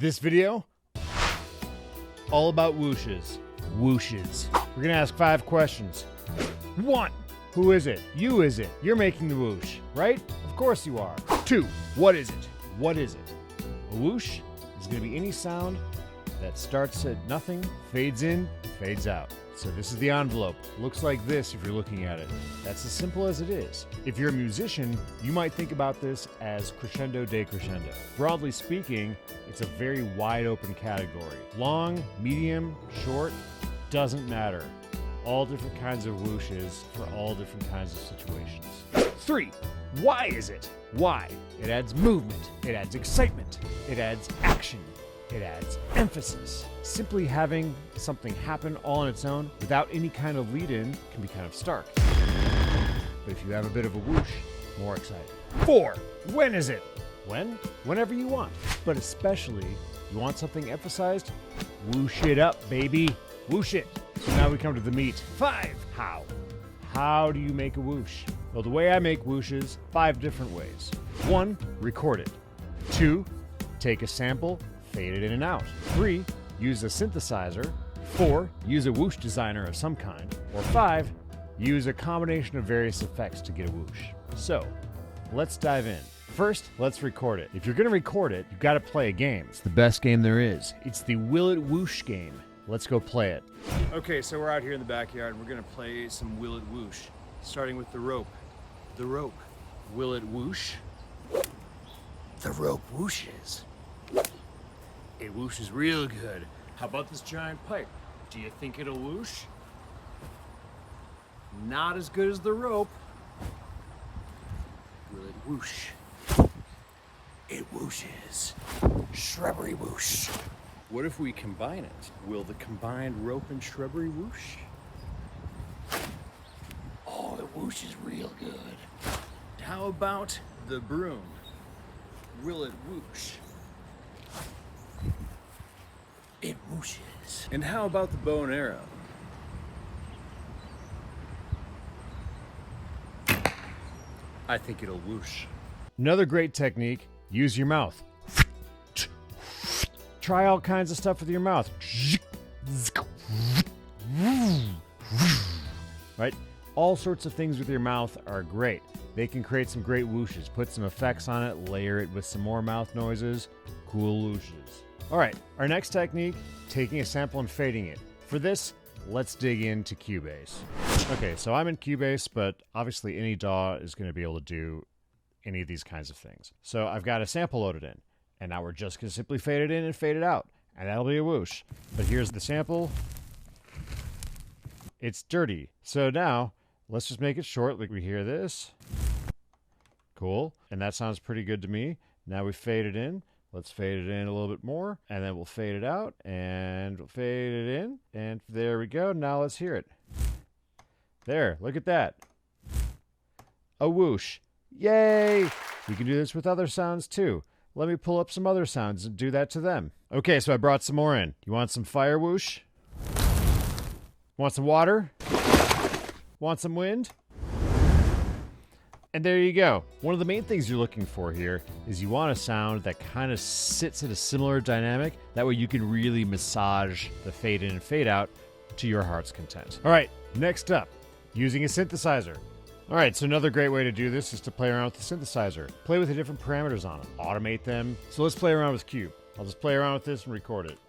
This video, all about whooshes. Whooshes. We're gonna ask 5 questions. 1, who is it? You is it? You're making the whoosh, right? Of course you are. 2, what is it? What is it? A whoosh is gonna be any sound that starts at nothing, fades in, fades out. So this is the envelope. Looks like this if you're looking at it. That's as simple as it is. If you're a musician, you might think about this as crescendo decrescendo. Broadly speaking, it's a very wide open category. Long, medium, short, doesn't matter. All different kinds of whooshes for all different kinds of situations. 3, why is it? Why? It adds movement. It adds excitement. It adds action. It adds emphasis. Simply having something happen all on its own without any kind of lead-in can be kind of stark. But if you have a bit of a whoosh, more exciting. 4, when is it? When? Whenever you want. But especially, you want something emphasized? Whoosh it up, baby. Whoosh it. So now we come to the meat. 5, how? How do you make a whoosh? Well, the way I make whooshes, 5 different ways. 1, record it. 2, take a sample, fade it in and out. 3, use a synthesizer. 4, use a whoosh designer of some kind. Or 5, use a combination of various effects to get a whoosh. So, let's dive in. First, let's record it. If you're gonna record it, you've gotta play a game. It's the best game there is. It's the Will It Whoosh game. Let's go play it. Okay, so we're out here in the backyard and we're gonna play some Will It Whoosh. Starting with the rope. The rope. Will it whoosh? The rope whooshes. It whooshes real good. How about this giant pipe? Do you think it'll whoosh? Not as good as the rope. Will it whoosh? It whooshes. Shrubbery whoosh. What if we combine it? Will the combined rope and shrubbery whoosh? Oh, it whooshes real good. How about the broom? Will it whoosh? It whooshes. And how about the bow and arrow? I think it'll whoosh. Another great technique, use your mouth. Try all kinds of stuff with your mouth. Right? All sorts of things with your mouth are great. They can create some great whooshes. Put some effects on it, layer it with some more mouth noises. Cool whooshes. All right, our next technique, taking a sample and fading it. For this, let's dig into Cubase. Okay, so I'm in Cubase, but obviously any DAW is going to be able to do any of these kinds of things. So I've got a sample loaded in, and now we're just going to simply fade it in and fade it out, and that'll be a whoosh. But here's the sample. It's dirty. So now, let's just make it short, like we hear this. Cool, and that sounds pretty good to me. Now we fade it in. Let's fade it in a little bit more, and then we'll fade it out, and we'll fade it in, and there we go. Now let's hear it. There, look at that. A whoosh. Yay! We can do this with other sounds too. Let me pull up some other sounds and do that to them. Okay, so I brought some more in. You want some fire whoosh? Want some water? Want some wind? And there you go. One of the main things you're looking for here is you want a sound that kind of sits at a similar dynamic. That way you can really massage the fade in and fade out to your heart's content. All right, next up, using a synthesizer. All right, so another great way to do this is to play around with the synthesizer. Play with the different parameters on it. Automate them. So let's play around with Cube. I'll just play around with this and record it.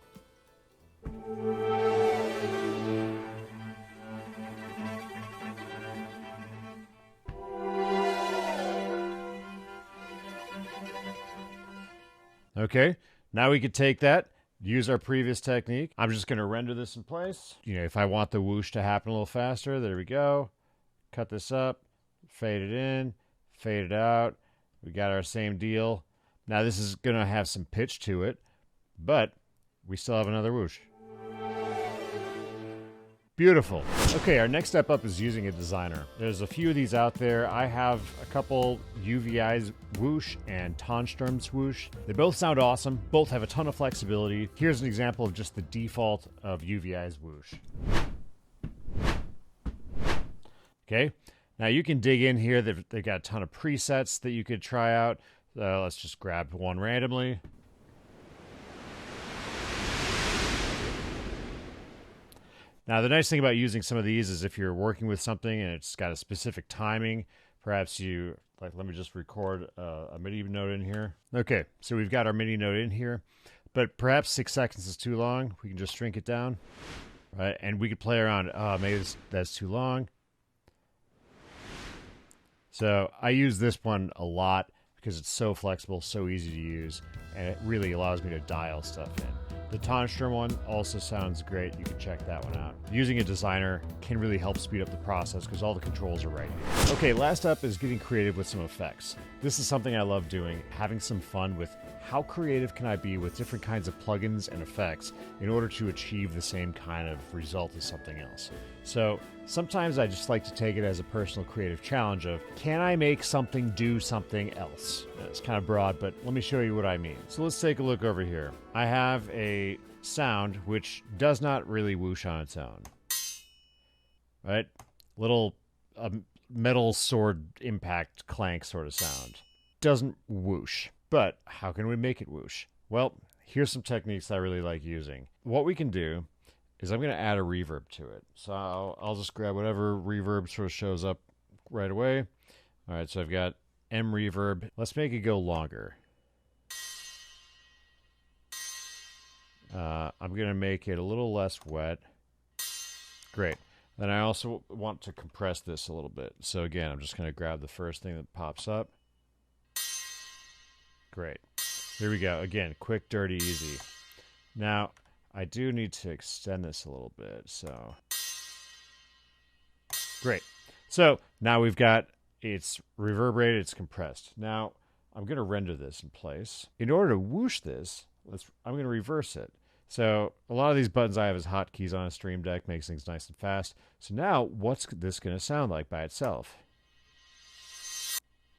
Okay, now we could take that, use our previous technique. I'm just going to render this in place. You know, if I want the whoosh to happen a little faster, there we go. Cut this up, fade it in, fade it out. We got our same deal. Now this is going to have some pitch to it, but we still have another whoosh. Beautiful. Okay, our next step up is using a designer. There's a few of these out there. I have a couple, UVI's whoosh and Tonström's whoosh. They both sound awesome. Both have a ton of flexibility. Here's an example of just the default of UVI's whoosh. Okay, now you can dig in here. They've got a ton of presets that you could try out. Let's just grab one randomly. Now, the nice thing about using some of these is if you're working with something and it's got a specific timing, perhaps you, like, let me just record a MIDI note in here. Okay, so we've got our MIDI note in here, but perhaps 6 seconds is too long. We can just shrink it down, right? And we could play around. Maybe that's too long. So I use this one a lot because it's so flexible, so easy to use, and it really allows me to dial stuff in. The Tonstrom one also sounds great. You can check that one out. Using a designer can really help speed up the process because all the controls are right here. Okay, last up is getting creative with some effects. This is something I love doing, having some fun with how creative can I be with different kinds of plugins and effects in order to achieve the same kind of result as something else. So sometimes I just like to take it as a personal creative challenge of, can I make something do something else? It's kind of broad, but let me show you what I mean. So let's take a look over here. I have a sound which does not really whoosh on its own, right? Little metal sword impact clank sort of sound. Doesn't whoosh. But how can we make it whoosh? Well, here's some techniques I really like using. What we can do is I'm going to add a reverb to it. So I'll just grab whatever reverb sort of shows up right away. All right, so I've got M reverb. Let's make it go longer. I'm going to make it a little less wet. Great. Then I also want to compress this a little bit. So again, I'm just going to grab the first thing that pops up. Great. Here we go. Again, quick, dirty, easy. Now, I do need to extend this a little bit, so. Great. So now we've got, it's reverberated, it's compressed. Now, I'm going to render this in place. In order to whoosh this, I'm going to reverse it. So a lot of these buttons I have as hotkeys on a Stream Deck, makes things nice and fast. So now, what's this going to sound like by itself?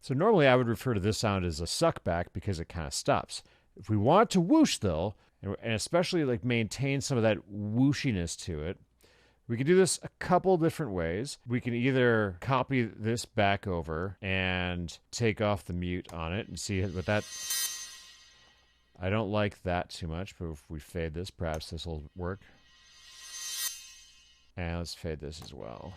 So normally I would refer to this sound as a suck back because it kind of stops. If we want to whoosh though, and especially like maintain some of that whooshiness to it, we can do this a couple different ways. We can either copy this back over and take off the mute on it and see what that... I don't like that too much, but if we fade this, perhaps this will work. And let's fade this as well.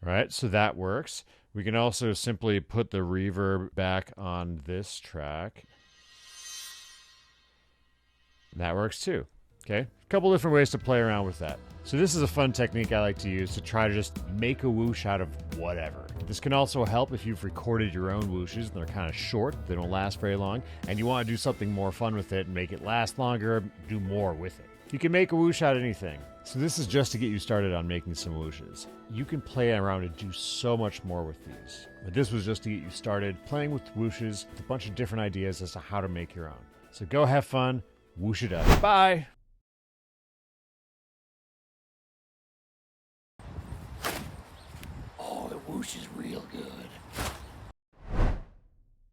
All right, so that works. We can also simply put the reverb back on this track. That works too. Okay, a couple different ways to play around with that. So this is a fun technique I like to use to try to just make a whoosh out of whatever. This can also help if you've recorded your own whooshes and they're kind of short, they don't last very long, and you want to do something more fun with it and make it last longer, do more with it. You can make a whoosh out of anything. So this is just to get you started on making some whooshes. You can play around and do so much more with these. But this was just to get you started playing with whooshes, with a bunch of different ideas as to how to make your own. So go have fun, whoosh it up. Bye! Oh, the whoosh is real good.